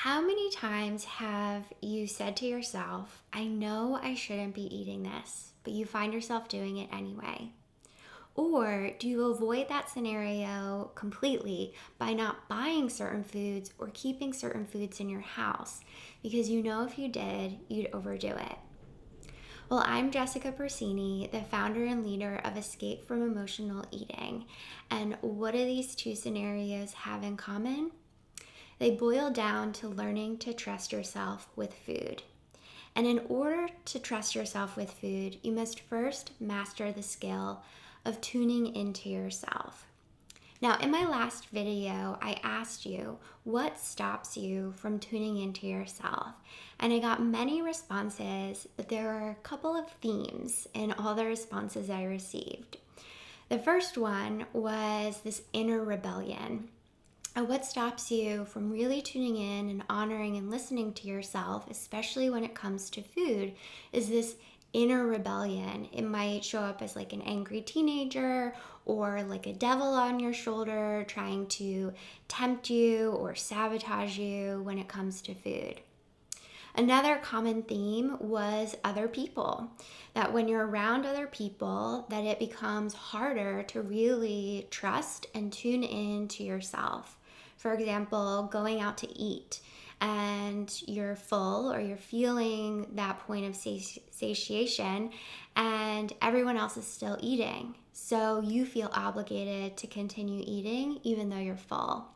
How many times have you said to yourself, I know I shouldn't be eating this, but you find yourself doing it anyway? Or do you avoid that scenario completely by not buying certain foods or keeping certain foods in your house because you know if you did, you'd overdo it? Well, I'm Jessica Persini, the founder and leader of Escape from Emotional Eating. And what do these two scenarios have in common? They boil down to learning to trust yourself with food. And in order to trust yourself with food, you must first master the skill of tuning into yourself. Now, in my last video, I asked you what stops you from tuning into yourself. And I got many responses, but there were a couple of themes in all the responses I received. The first one was this inner rebellion. What stops you from really tuning in and honoring and listening to yourself, especially when it comes to food, is this inner rebellion. It might show up as like an angry teenager or like a devil on your shoulder trying to tempt you or sabotage you when it comes to food. Another common theme was other people. That when you're around other people, that it becomes harder to really trust and tune in to yourself. For example, going out to eat and you're full or you're feeling that point of satiation and everyone else is still eating. So you feel obligated to continue eating even though you're full.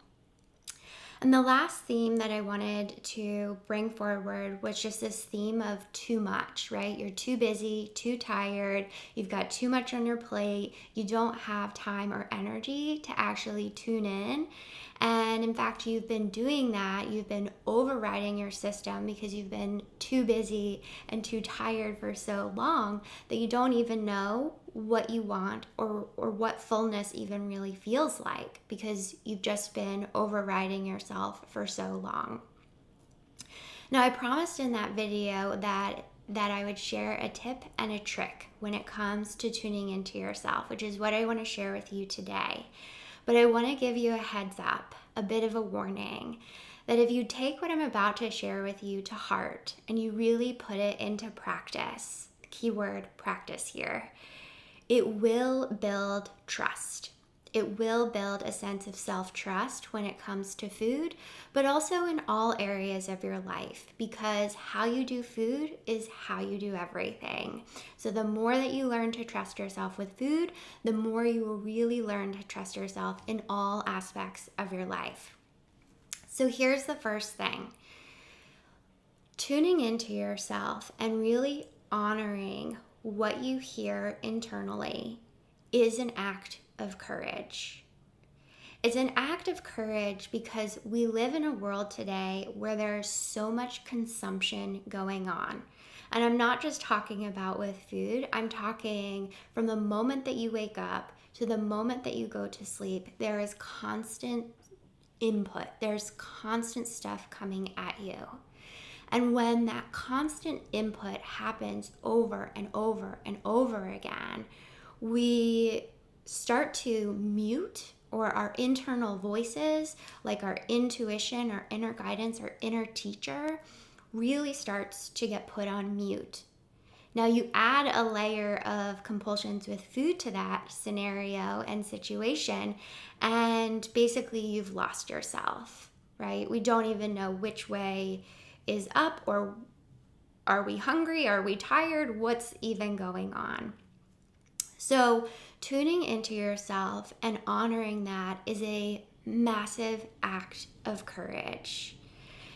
And the last theme that I wanted to bring forward was just this theme of too much, right? You're too busy, too tired, you've got too much on your plate, you don't have time or energy to actually tune in. And in fact, you've been doing that, you've been overriding your system because you've been too busy and too tired for so long that you don't even know what you want or what fullness even really feels like because you've just been overriding yourself for so long. Now, I promised in that video that I would share a tip and a trick when it comes to tuning into yourself, which is what I want to share with you today. But I want to give you a heads up, a bit of a warning, that if you take what I'm about to share with you to heart and you really put it into practice, keyword practice here, it will build trust. It will build a sense of self-trust when it comes to food, but also in all areas of your life because how you do food is how you do everything. So the more that you learn to trust yourself with food, the more you will really learn to trust yourself in all aspects of your life. So here's the first thing. Tuning into yourself and really honoring what you hear internally is an act of courage. It's an act of courage because we live in a world today where there's so much consumption going on. And I'm not just talking about with food, I'm talking from the moment that you wake up to the moment that you go to sleep, there is constant input, there's constant stuff coming at you. And when that constant input happens over and over and over again, we start to mute or our internal voices, like our intuition, our inner guidance, our inner teacher, really starts to get put on mute. Now you add a layer of compulsions with food to that scenario and situation, and basically you've lost yourself, right? We don't even know which way is up, or are we hungry? Are we tired? What's even going on? So tuning into yourself and honoring that is a massive act of courage.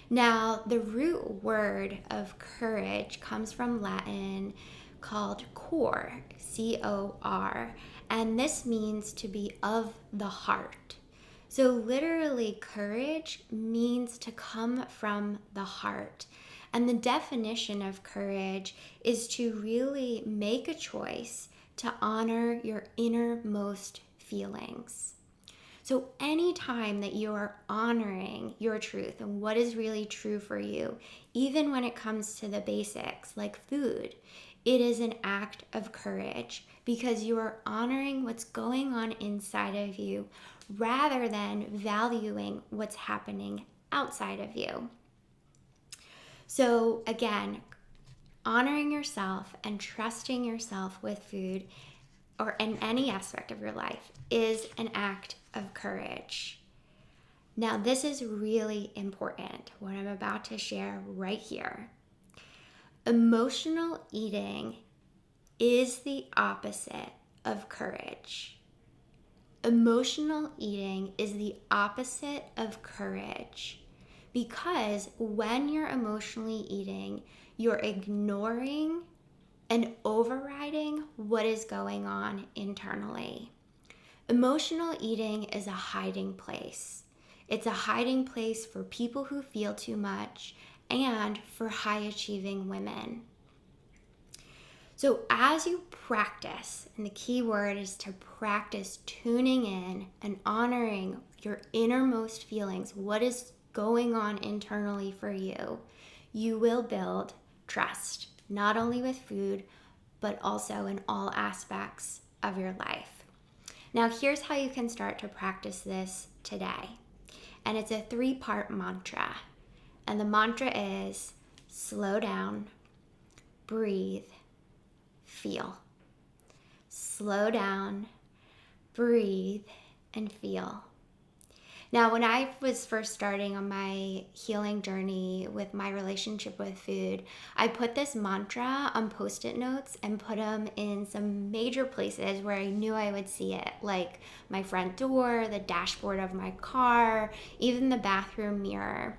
Now, the root word of courage comes from Latin called cor, C-O-R, and this means to be of the heart. So literally, courage means to come from the heart. And the definition of courage is to really make a choice to honor your innermost feelings. So anytime that you are honoring your truth and what is really true for you, even when it comes to the basics like food, it is an act of courage because you are honoring what's going on inside of you rather than valuing what's happening outside of you. So again, honoring yourself and trusting yourself with food or in any aspect of your life is an act of courage. Now, this is really important, what I'm about to share right here. Emotional eating is the opposite of courage. Emotional eating is the opposite of courage because when you're emotionally eating, you're ignoring and overriding what is going on internally. Emotional eating is a hiding place. It's a hiding place for people who feel too much and for high achieving women. So as you practice, and the key word is to practice tuning in and honoring your innermost feelings, what is going on internally for you, you will build trust, not only with food, but also in all aspects of your life. Now, here's how you can start to practice this today. And it's a 3-part mantra. And the mantra is slow down, breathe, feel. Slow down, breathe, and feel. Now, when I was first starting on my healing journey with my relationship with food, I put this mantra on Post-it notes and put them in some major places where I knew I would see it, like my front door, the dashboard of my car, even the bathroom mirror.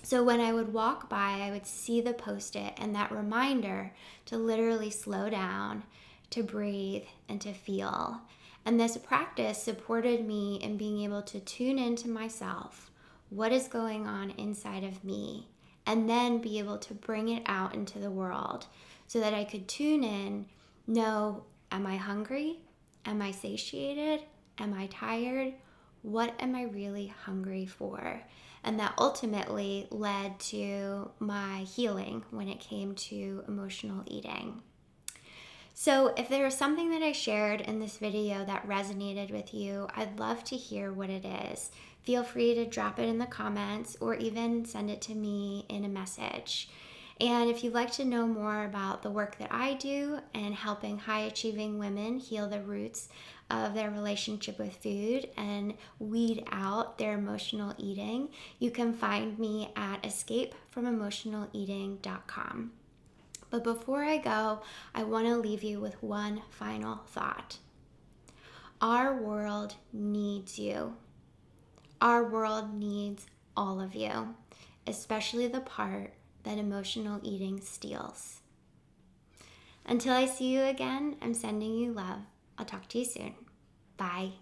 So when I would walk by, I would see the Post-it and that reminder to literally slow down, to breathe, and to feel. And this practice supported me in being able to tune into myself, what is going on inside of me, and then be able to bring it out into the world so that I could tune in, know, am I hungry? Am I satiated? Am I tired? What am I really hungry for? And that ultimately led to my healing when it came to emotional eating. So if there was something that I shared in this video that resonated with you, I'd love to hear what it is. Feel free to drop it in the comments or even send it to me in a message. And if you'd like to know more about the work that I do and helping high achieving women heal the roots of their relationship with food and weed out their emotional eating, you can find me at escapefromemotionaleating.com. But before I go, I want to leave you with one final thought. Our world needs you. Our world needs all of you, especially the part that emotional eating steals. Until I see you again, I'm sending you love. I'll talk to you soon. Bye.